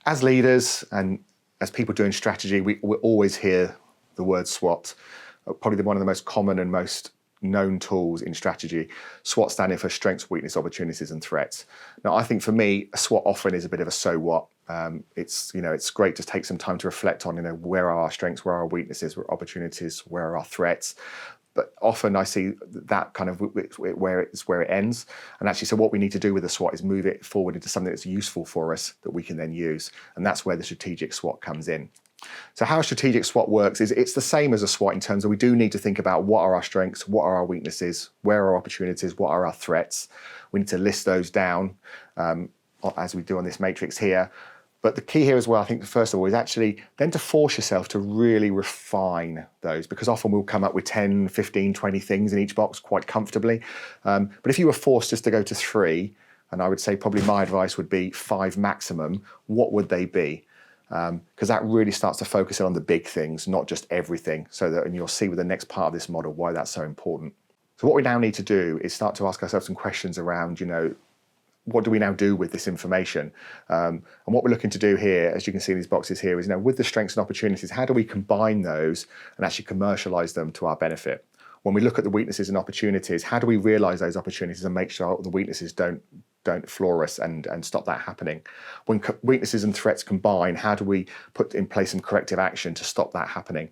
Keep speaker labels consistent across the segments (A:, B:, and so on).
A: As leaders and as people doing strategy, we always hear the word SWOT, probably one of the most common and most known tools in strategy. SWOT standing for strengths, weakness, opportunities, and threats. Now, I think for me, a SWOT often is a bit of a so what. It's great to take some time to reflect on, where are our strengths, where are our weaknesses, where are opportunities, where are our threats. But often I see that kind of where it ends. And actually, so what we need to do with the SWOT is move it forward into something that's useful for us that we can then use. And that's where the strategic SWOT comes in. So how a strategic SWOT works is it's the same as a SWOT in terms of we do need to think about what are our strengths, what are our weaknesses, where are our opportunities, what are our threats. We need to list those down as we do on this matrix here. But the key here as well, I think, first of all, is actually then to force yourself to really refine those, because often we'll come up with 10, 15, 20 things in each box quite comfortably. But if you were forced just to go to 3, and I would say probably my advice would be 5 maximum, what would they be? Because that really starts to focus on the big things, not just everything. And you'll see with the next part of this model why that's so important. So what we now need to do is start to ask ourselves some questions around, what do we now do with this information? And what we're looking to do here, as you can see in these boxes here, is with the strengths and opportunities, how do we combine those and actually commercialize them to our benefit? When we look at the weaknesses and opportunities, how do we realize those opportunities and make sure the weaknesses don't floor us and stop that happening? When weaknesses and threats combine, how do we put in place some corrective action to stop that happening?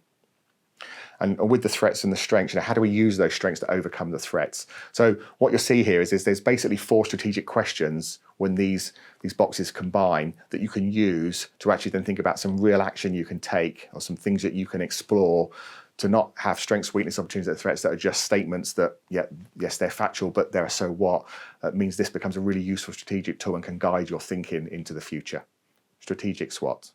A: And with the threats and the strengths, how do we use those strengths to overcome the threats? So what you'll see here is there's basically 4 strategic questions when these boxes combine that you can use to actually then think about some real action you can take or some things that you can explore to not have strengths, weakness, opportunities, and threats that are just statements that, yes, they're factual, but they're a so what. It means this becomes a really useful strategic tool and can guide your thinking into the future. Strategic SWOT.